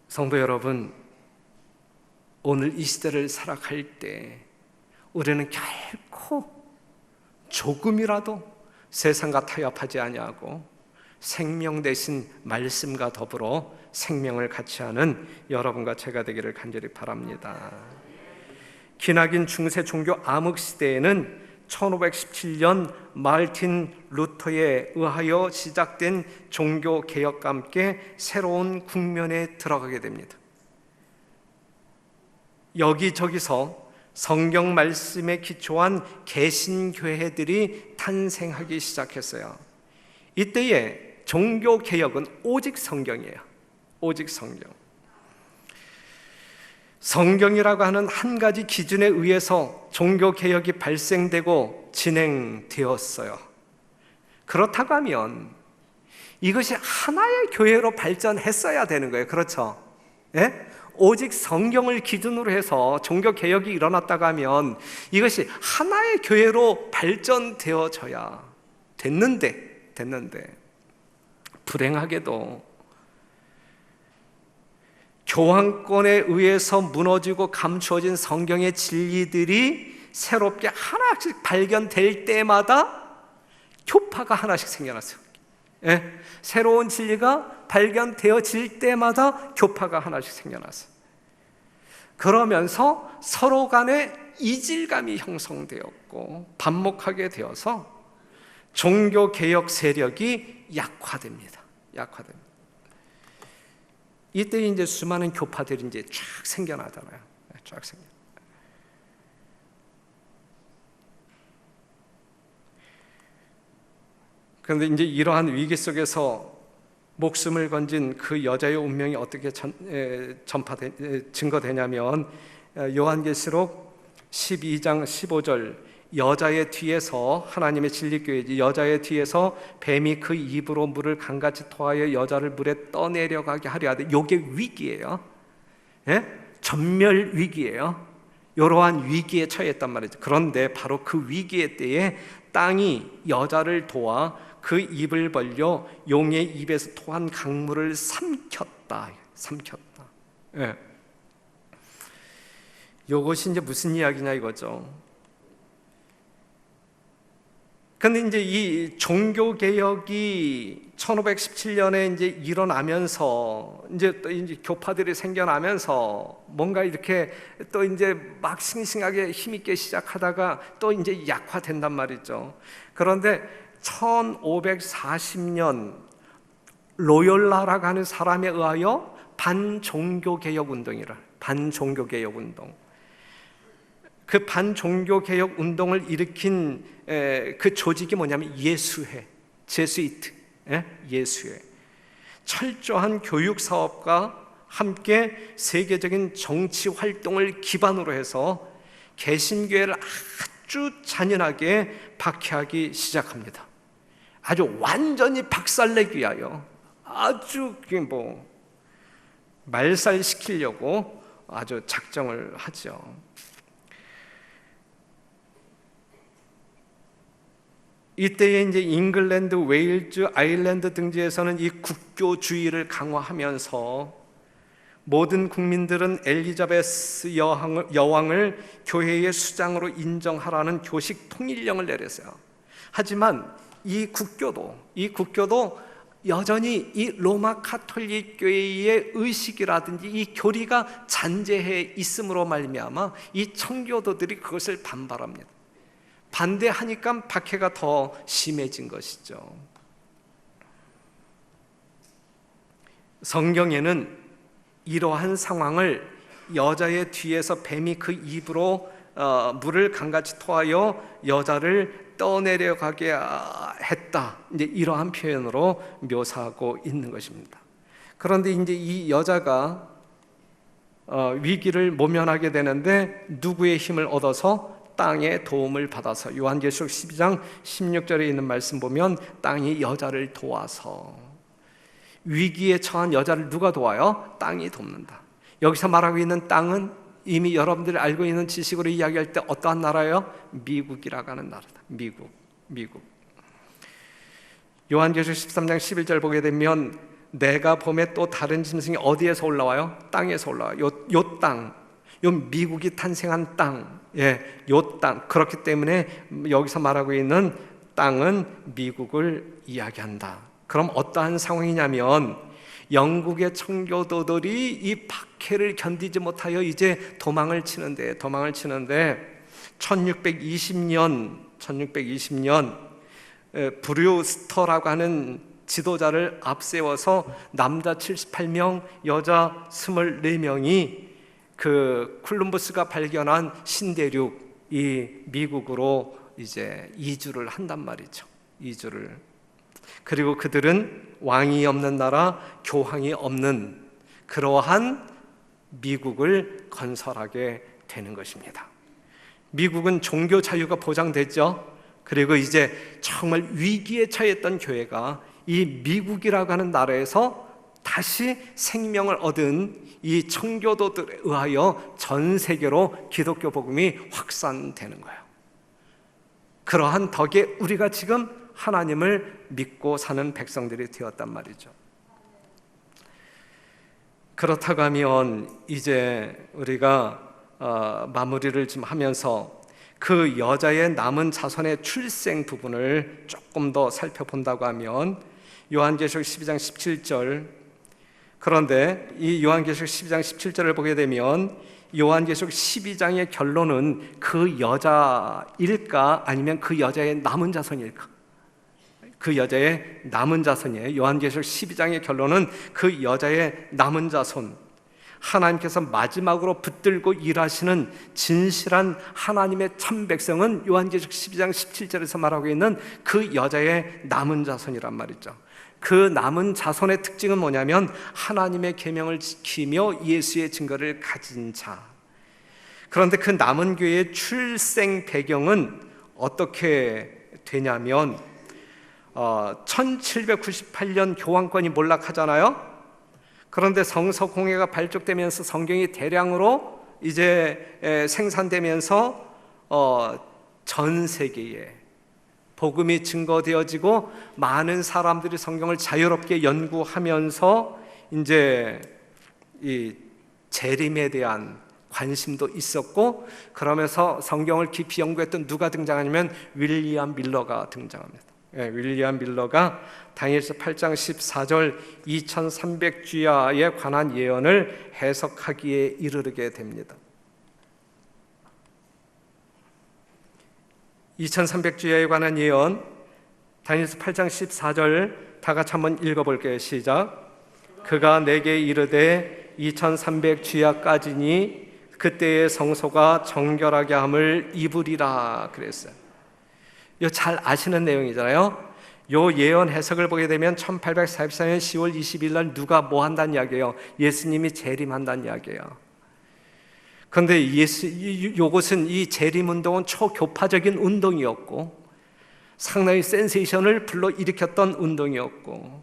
성도 여러분, 오늘 이 시대를 살아갈 때 우리는 결코 조금이라도 세상과 타협하지 아니하고 생명 되신 말씀과 더불어 생명을 같이 하는 여러분과 제가 되기를 간절히 바랍니다. 기나긴 중세 종교 암흑 시대에는 1517년 마르틴 루터에 의하여 시작된 종교 개혁과 함께 새로운 국면에 들어가게 됩니다. 여기저기서 성경 말씀에 기초한 개신교회들이 탄생하기 시작했어요. 이때의 종교 개혁은 오직 성경이에요. 오직 성경. 성경이라고 하는 한 가지 기준에 의해서 종교 개혁이 발생되고 진행되었어요. 그렇다고 하면 이것이 하나의 교회로 발전했어야 되는 거예요. 그렇죠? 예? 오직 성경을 기준으로 해서 종교 개혁이 일어났다고 하면 이것이 하나의 교회로 발전되어져야 됐는데 불행하게도 교황권에 의해서 무너지고 감추어진 성경의 진리들이 새롭게 하나씩 발견될 때마다 교파가 하나씩 생겨났어요. 예? 새로운 진리가 발견되어질 때마다 교파가 하나씩 생겨났어요. 그러면서 서로 간에 이질감이 형성되었고 반목하게 되어서 종교개혁 세력이 약화됩니다. 이때 이제 수많은 교파들이 이제 쫙 생겨나잖아요. 쫙 생겨. 그런데 이제 이러한 위기 속에서 목숨을 건진 그 여자의 운명이 어떻게 증거되냐면 요한계시록 12장 15절 여자의 뒤에서 하나님의 진리교회지 여자의 뒤에서 뱀이 그 입으로 물을 강같이 토하여 여자를 물에 떠내려가게 하려 하되 이게 위기예요. 예? 전멸 위기예요. 이러한 위기에 처했단 말이죠. 그런데 바로 그 위기의 때에 땅이 여자를 도와 그 입을 벌려 용의 입에서 토한 강물을 삼켰다. 예. 이것이 이제 무슨 이야기냐 이거죠. 근데 이제 이 종교 개혁이 1517년에 이제 일어나면서 이제 또 이제 교파들이 생겨나면서 뭔가 이렇게 또 이제 막 싱싱하게 힘있게 시작하다가 또 이제 약화된단 말이죠. 그런데 1540년 로욜라라고 하는 사람에 의하여 반종교개혁 운동. 그 반종교개혁 운동을 일으킨 그 조직이 뭐냐면 예수회, 제수이트, 예수회. 철저한 교육 사업과 함께 세계적인 정치 활동을 기반으로 해서 개신교회를 아주 잔인하게 박해하기 시작합니다. 아주 완전히 박살내기 위하여 아주 말살시키려고 아주 작정을 하죠. 이때에 이제 잉글랜드, 웨일즈, 아일랜드 등지에서는 이 국교주의를 강화하면서 모든 국민들은 엘리자베스 여왕을 교회의 수장으로 인정하라는 교식 통일령을 내렸어요. 하지만 이 국교도 여전히 이 로마 가톨릭 교회의 의식이라든지 이 교리가 잔재해 있음으로 말미암아 이 청교도들이 그것을 반발합니다. 반대하니까 박해가 더 심해진 것이죠. 성경에는 이러한 상황을 여자의 뒤에서 뱀이 그 입으로 물을 강같이 토하여 여자를 떠내려가게 했다. 이제 이러한 표현으로 묘사하고 있는 것입니다. 그런데 이제 이 여자가 위기를 모면하게 되는데 누구의 힘을 얻어서 땅의 도움을 받아서 요한계시록 12장 16절에 있는 말씀 보면 땅이 여자를 도와서 위기에 처한 여자를 누가 도와요? 땅이 돕는다. 여기서 말하고 있는 땅은 이미 여러분들이 알고 있는 지식으로 이야기할 때 어떠한 나라예요? 미국이라고 하는 나라다. 미국. 요한계시록 13장 11절 보게 되면 내가 봄에 또 다른 짐승이 어디에서 올라와요? 땅에서 올라와요. 요 땅, 요 미국이 탄생한 땅, 요 땅. 그렇기 때문에 여기서 말하고 있는 땅은 미국을 이야기한다. 그럼 어떠한 상황이냐면 영국의 청교도들이 이 박해를 견디지 못하여 이제 도망을 치는데 1620년 브류스터라고 하는 지도자를 앞세워서 남자 78명, 여자 24명이 그 콜럼버스가 발견한 신대륙 이 미국으로 이제 이주를 한단 말이죠. 이주를. 그리고 그들은 왕이 없는 나라, 교황이 없는 그러한 미국을 건설하게 되는 것입니다. 미국은 종교 자유가 보장됐죠. 그리고 이제 정말 위기에 처했던 교회가 이 미국이라고 하는 나라에서 다시 생명을 얻은 이 청교도들에 의하여 전 세계로 기독교 복음이 확산되는 거예요. 그러한 덕에 우리가 지금 하나님을 믿고 사는 백성들이 되었단 말이죠. 그렇다고 하면 이제 우리가 마무리를 좀 하면서 그 여자의 남은 자손의 출생 부분을 조금 더 살펴본다고 하면 요한계시록 12장 17절, 그런데 이 요한계시록 12장 17절을 보게 되면 요한계시록 12장의 결론은 그 여자일까 아니면 그 여자의 남은 자손일까? 그 여자의 남은 자손이에요. 요한계시록 12장의 결론은 그 여자의 남은 자손, 하나님께서 마지막으로 붙들고 일하시는 진실한 하나님의 참 백성은 요한계시록 12장 17절에서 말하고 있는 그 여자의 남은 자손이란 말이죠. 그 남은 자손의 특징은 뭐냐면 하나님의 계명을 지키며 예수의 증거를 가진 자. 그런데 그 남은 교회의 출생 배경은 어떻게 되냐면 1798년 교황권이 몰락하잖아요. 그런데 성서 공회가 발족되면서 성경이 대량으로 이제 생산되면서 전 세계에 복음이 증거되어지고 많은 사람들이 성경을 자유롭게 연구하면서 이제 이 재림에 대한 관심도 있었고, 그러면서 성경을 깊이 연구했던 누가 등장하냐면 윌리엄 밀러가 등장합니다. 윌리엄 밀러가 다니엘서 8장 14절 2300주야에 관한 예언을 해석하기에 이르게 됩니다. 2300주야에 관한 예언, 다니엘서 8장 14절 다 같이 한번 읽어볼게요. 시작. 그가 내게 이르되 2300주야까지니 그때의 성소가 정결하게 함을 입으리라 그랬어요. 이거 잘 아시는 내용이잖아요. 요 예언 해석을 보게 되면 1844년 10월 20일 날 누가 뭐 한다는 이야기예요? 예수님이 재림한다는 이야기예요. 그런데 요것은 이 재림운동은 초교파적인 운동이었고 상당히 센세이션을 불러일으켰던 운동이었고,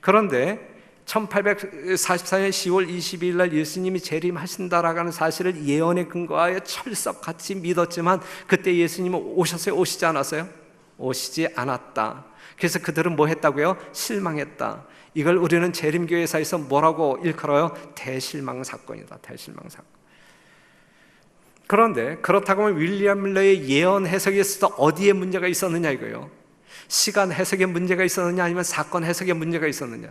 그런데 1844년 10월 22일 날 예수님이 재림하신다라고 하는 사실을 예언에 근거하여 철석같이 믿었지만 그때 예수님은 오셨어요? 오시지 않았어요? 오시지 않았다. 그래서 그들은 뭐 했다고요? 실망했다. 이걸 우리는 재림교회사에서 뭐라고 일컬어요? 대실망 사건이다. 대실망 사건. 그런데 그렇다고 하면 윌리엄 밀러의 예언 해석에 있어서 어디에 문제가 있었느냐 이거예요. 시간 해석에 문제가 있었느냐 아니면 사건 해석에 문제가 있었느냐.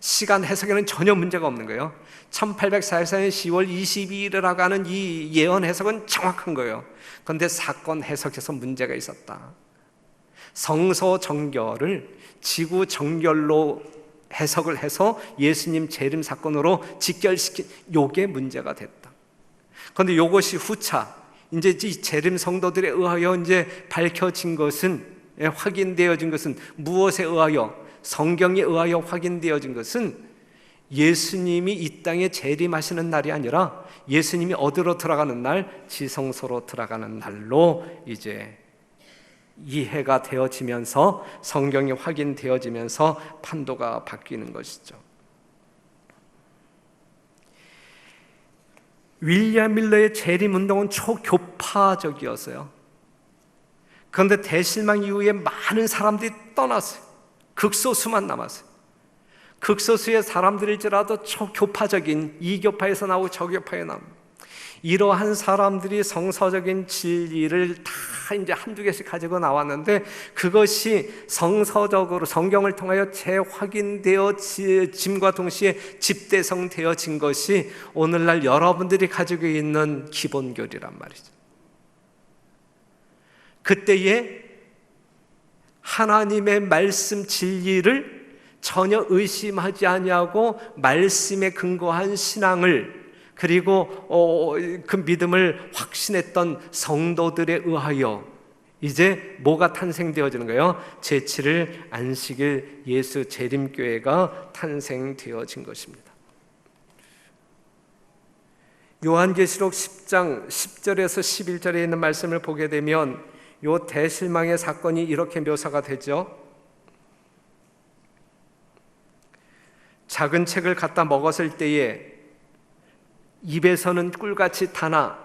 시간 해석에는 전혀 문제가 없는 거예요. 1844년 10월 22일이라고 하는 이 예언 해석은 정확한 거예요. 그런데 사건 해석에서 문제가 있었다. 성서 정결을 지구 정결로 해석을 해서 예수님 재림 사건으로 직결시킨 요게 문제가 됐다. 그런데 요것이 후차 이제 이 재림 성도들에 의하여 이제 밝혀진 것은, 확인되어진 것은 무엇에 의하여? 성경에 의하여 확인되어진 것은 예수님이 이 땅에 재림하시는 날이 아니라 예수님이 어디로 들어가는 날? 지성소로 들어가는 날로 이제 이해가 되어지면서 성경이 확인되어지면서 판도가 바뀌는 것이죠. 윌리엄 밀러의 재림운동은 초교파적이었어요. 그런데 대실망 이후에 많은 사람들이 떠났어요. 극소수만 남았어요. 극소수의 사람들일지라도 초교파적인 이교파에서 나오고 저교파에 나옵니다. 이러한 사람들이 성서적인 진리를 다 이제 한두 개씩 가지고 나왔는데, 그것이 성서적으로 성경을 통하여 재확인되어짐과 동시에 집대성되어진 것이 오늘날 여러분들이 가지고 있는 기본교리란 말이죠. 그때에 하나님의 말씀 진리를 전혀 의심하지 아니하고 말씀에 근거한 신앙을, 그리고 그 믿음을 확신했던 성도들에 의하여 이제 뭐가 탄생되어지는 거예요? 제7일 안식일 예수 재림교회가 탄생되어진 것입니다. 요한계시록 10장 10절에서 11절에 있는 말씀을 보게 되면 요 대실망의 사건이 이렇게 묘사가 되죠. 작은 책을 갖다 먹었을 때에 입에서는 꿀같이 타나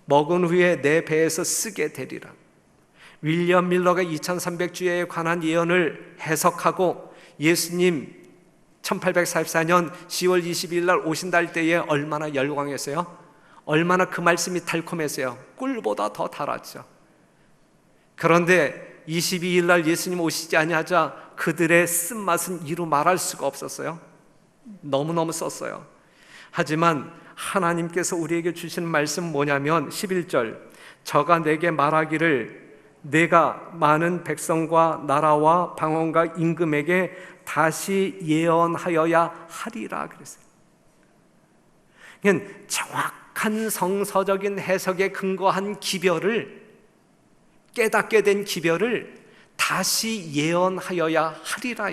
먹은 후에 내 배에서 쓰게 되리라. 윌리엄 밀러가 2300주에 관한 예언을 해석하고 예수님 1844년 10월 22일 날 오신다 할 때에 얼마나 열광했어요? 얼마나 그 말씀이 달콤했어요? 꿀보다 더 달았죠. 그런데 22일 날 예수님 오시지 아니하자 그들의 쓴맛은 이루 말할 수가 없었어요. 너무너무 썼어요. 하지만 하나님께서 우리에게 주시는 말씀 뭐냐면 11절, 저가 내게 말하기를 내가 많은 백성과 나라와 방언과 임금에게 다시 예언하여야 하리라 그랬어요. 그러니까 정확한 성서적인 해석에 근거한 기별을, 깨닫게 된 기별을 다시 예언하여야 하리라.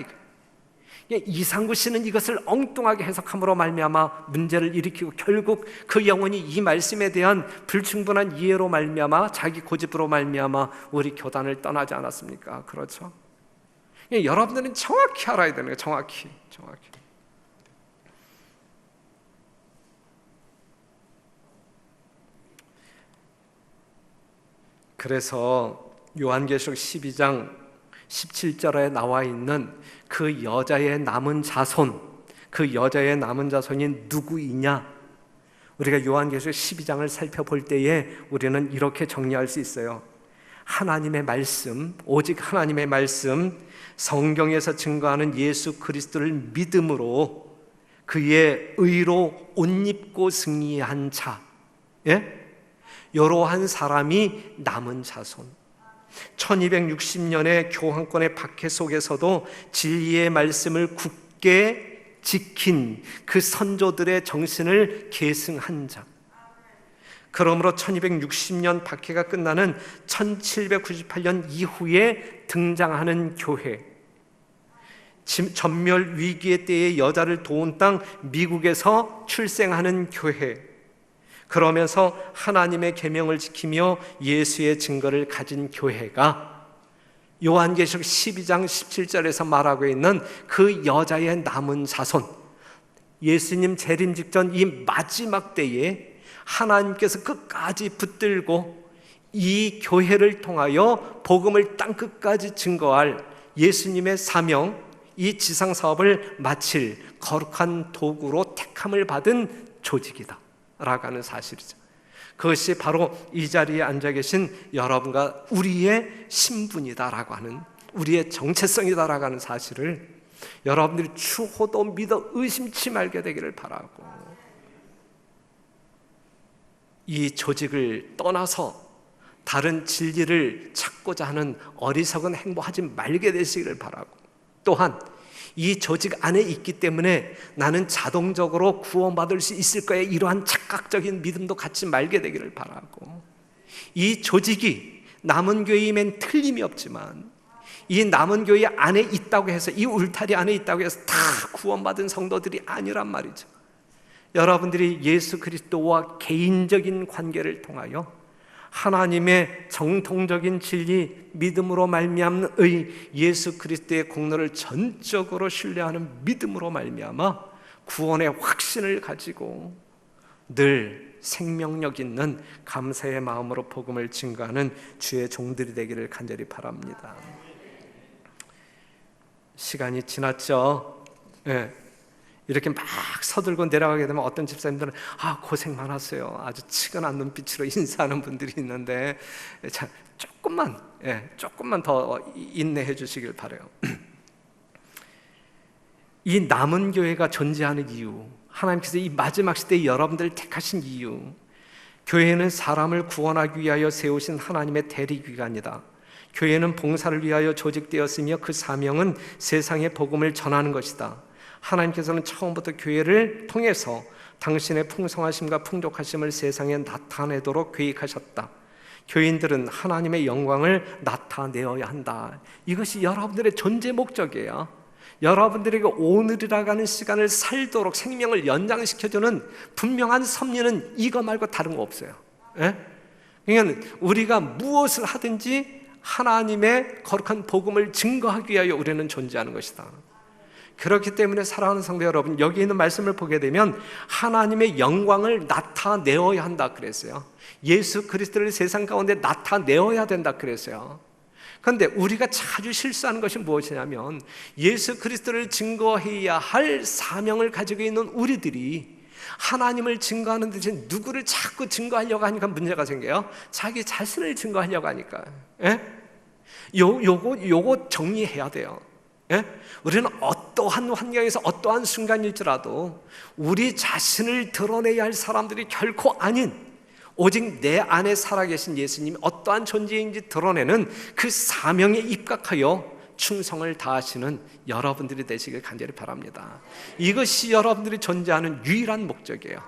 이상구 씨는 이것을 엉뚱하게 해석함으로 말미암아 문제를 일으키고 결국 그 영혼이 이 말씀에 대한 불충분한 이해로 말미암아 자기 고집으로 말미암아 우리 교단을 떠나지 않았습니까? 그렇죠? 여러분들은 정확히 알아야 되는 거예요. 정확히. 그래서 요한계시록 12장 17절에 나와 있는 그 여자의 남은 자손, 그 여자의 남은 자손이 누구이냐? 우리가 요한계시록 12장을 살펴볼 때에 우리는 이렇게 정리할 수 있어요. 하나님의 말씀, 오직 하나님의 말씀, 성경에서 증거하는 예수 그리스도를 믿음으로 그의 의로 옷 입고 승리한 자, 이러한 사람이 남은 자손. 1260년의 교황권의 박해 속에서도 진리의 말씀을 굳게 지킨 그 선조들의 정신을 계승한 자. 그러므로 1260년 박해가 끝나는 1798년 이후에 등장하는 교회, 전멸 위기의 때에 여자를 도운 땅 미국에서 출생하는 교회, 그러면서 하나님의 계명을 지키며 예수의 증거를 가진 교회가 요한계시록 12장 17절에서 말하고 있는 그 여자의 남은 자손, 예수님 재림 직전 이 마지막 때에 하나님께서 끝까지 붙들고 이 교회를 통하여 복음을 땅 끝까지 증거할 예수님의 사명, 이 지상사업을 마칠 거룩한 도구로 택함을 받은 조직이다 라고 하는 사실이죠. 그것이 바로 이 자리에 앉아 계신 여러분과 우리의 신분이다라고 하는, 우리의 정체성이다라고 하는 사실을 여러분들이 추호도 믿어 의심치 말게 되기를 바라고, 이 조직을 떠나서 다른 진리를 찾고자 하는 어리석은 행보하지 말게 되시기를 바라고, 또한 이 조직 안에 있기 때문에 나는 자동적으로 구원받을 수 있을 거야, 이러한 착각적인 믿음도 갖지 말게 되기를 바라고, 이 조직이 남은 교회이면 틀림이 없지만 이 남은 교회 안에 있다고 해서, 이 울타리 안에 있다고 해서 다 구원받은 성도들이 아니란 말이죠. 여러분들이 예수 그리스도와 개인적인 관계를 통하여 하나님의 정통적인 진리, 믿음으로 말미암는 예수 그리스도의 공로를 전적으로 신뢰하는 믿음으로 말미암아 구원의 확신을 가지고 늘 생명력 있는 감사의 마음으로 복음을 증거하는 주의 종들이 되기를 간절히 바랍니다. 시간이 지났죠. 이렇게 막 서들고 내려가게 되면 어떤 집사님들은 고생 많았어요, 아주 치근한 눈빛으로 인사하는 분들이 있는데, 자, 조금만 더 인내해 주시길 바라요. 이 남은 교회가 존재하는 이유, 하나님께서 이 마지막 시대에 여러분들을 택하신 이유, 교회는 사람을 구원하기 위하여 세우신 하나님의 대리기관이다. 교회는 봉사를 위하여 조직되었으며 그 사명은 세상에 복음을 전하는 것이다. 하나님께서는 처음부터 교회를 통해서 당신의 풍성하심과 풍족하심을 세상에 나타내도록 계획하셨다. 교인들은 하나님의 영광을 나타내어야 한다. 이것이 여러분들의 존재 목적이에요. 여러분들에게 오늘이라고 하는 시간을 살도록 생명을 연장시켜주는 분명한 섭리는 이거 말고 다른 거 없어요. 그러니까 우리가 무엇을 하든지 하나님의 거룩한 복음을 증거하기 위하여 우리는 존재하는 것이다. 그렇기 때문에 사랑하는 성도 여러분, 여기 있는 말씀을 보게 되면 하나님의 영광을 나타내어야 한다 그랬어요. 예수 그리스도를 세상 가운데 나타내어야 된다 그랬어요. 그런데 우리가 자주 실수하는 것이 무엇이냐면, 예수 그리스도를 증거해야 할 사명을 가지고 있는 우리들이 하나님을 증거하는 대신 누구를 자꾸 증거하려고 하니까 문제가 생겨요. 자기 자신을 증거하려고 하니까. 요거 정리해야 돼요. 우리는 어떠한 환경에서 어떠한 순간일지라도 우리 자신을 드러내야 할 사람들이 결코 아닌, 오직 내 안에 살아계신 예수님이 어떠한 존재인지 드러내는 그 사명에 입각하여 충성을 다하시는 여러분들이 되시길 간절히 바랍니다. 이것이 여러분들이 존재하는 유일한 목적이에요.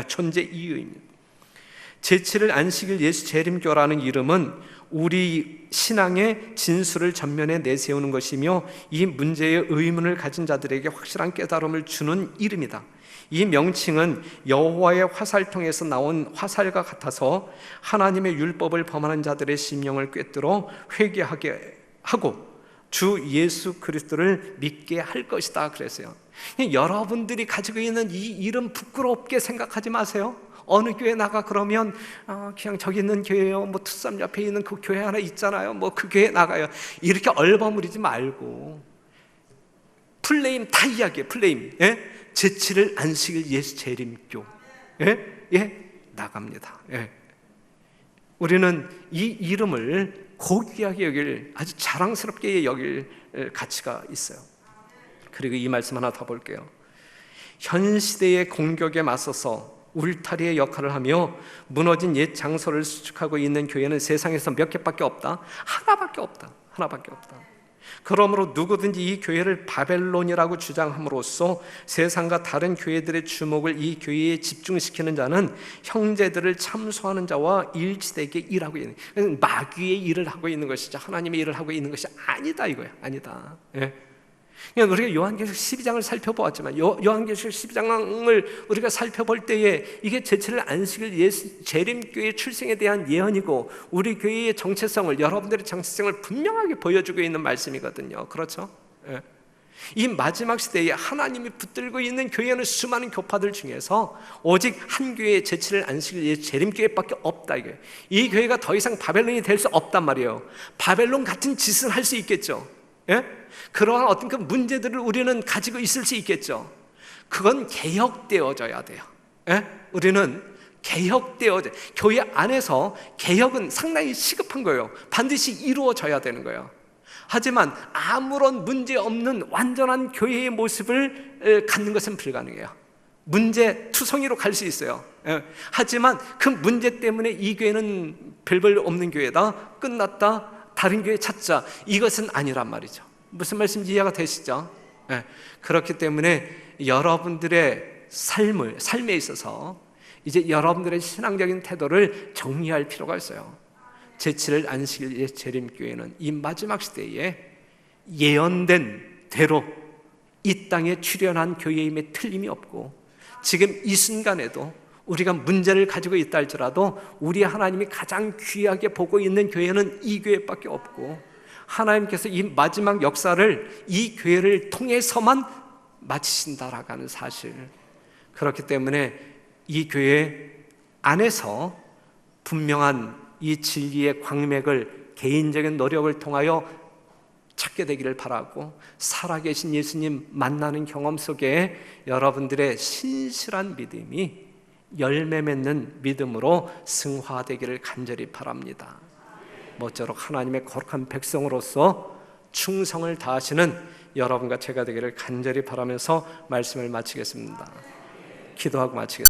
존재 이유입니다. 제7일 안식일 예수 재림교라는 이름은 우리 신앙의 진수를 전면에 내세우는 것이며, 이 문제의 의문을 가진 자들에게 확실한 깨달음을 주는 이름이다. 이 명칭은 여호와의 화살통에서 나온 화살과 같아서 하나님의 율법을 범하는 자들의 심령을 꿰뚫어 회개하게 하고 주 예수 그리스도를 믿게 할 것이다 그랬어요. 여러분들이 가지고 있는 이 이름 부끄럽게 생각하지 마세요. 어느 교회 나가 그러면 그냥 저기 있는 교회요, 뭐 투썸 옆에 있는 그 교회 하나 있잖아요, 뭐 그 교회 나가요, 이렇게 얼버무리지 말고 플레임 다 이야기해요. 플레임. 제7일 안식일 예수 재림교 나갑니다. 우리는 이 이름을 고귀하게 여길, 아주 자랑스럽게 여길 가치가 있어요. 그리고 이 말씀 하나 더 볼게요. 현 시대의 공격에 맞서서 울타리의 역할을 하며 무너진 옛 장소를 수축하고 있는 교회는 세상에서 몇 개밖에 없다. 하나밖에 없다. 그러므로 누구든지 이 교회를 바벨론이라고 주장함으로써 세상과 다른 교회들의 주목을 이 교회에 집중시키는 자는 형제들을 참소하는 자와 일치되게 일하고 있는, 마귀의 일을 하고 있는 것이지 하나님의 일을 하고 있는 것이 아니다 이거야. 아니다. 그냥 우리가 요한계시록 12장을 살펴보았지만 요한계시록 12장을 우리가 살펴볼 때에 이게 제7일 안식일 예수 재림교회 출생에 대한 예언이고 우리 교회의 정체성을, 여러분들의 정체성을 분명하게 보여주고 있는 말씀이거든요. 그렇죠? 이 마지막 시대에 하나님이 붙들고 있는 교회는 수많은 교파들 중에서 오직 한 교회, 제7일 안식일 예수 재림교회밖에 없다. 이 교회가 더 이상 바벨론이 될 수 없단 말이에요. 바벨론 같은 짓을 할 수 있겠죠. 그러한 어떤 그 문제들을 우리는 가지고 있을 수 있겠죠. 그건 개혁되어져야 돼요. 우리는 개혁되어져, 교회 안에서 개혁은 상당히 시급한 거예요. 반드시 이루어져야 되는 거예요. 하지만 아무런 문제 없는 완전한 교회의 모습을 갖는 것은 불가능해요. 문제 투성이로 갈 수 있어요. 하지만 그 문제 때문에 이 교회는 별별 없는 교회다, 끝났다, 다른 교회 찾자, 이것은 아니란 말이죠. 무슨 말씀인지 이해가 되시죠? 그렇기 때문에 여러분들의 삶에 있어서 이제 여러분들의 신앙적인 태도를 정리할 필요가 있어요. 제7일 안식일 재림교회는 이 마지막 시대에 예언된 대로 이 땅에 출현한 교회임에 틀림이 없고, 지금 이 순간에도 우리가 문제를 가지고 있다 할지라도 우리 하나님이 가장 귀하게 보고 있는 교회는 이 교회밖에 없고, 하나님께서 이 마지막 역사를 이 교회를 통해서만 마치신다라고 하는 사실, 그렇기 때문에 이 교회 안에서 분명한 이 진리의 광맥을 개인적인 노력을 통하여 찾게 되기를 바라고, 살아계신 예수님 만나는 경험 속에 여러분들의 신실한 믿음이 열매 맺는 믿음으로 승화되기를 간절히 바랍니다. 모쪼록 하나님의 거룩한 백성으로서 충성을 다하시는 여러분과 제가 되기를 간절히 바라면서 말씀을 마치겠습니다. 기도하고 마치겠습니다.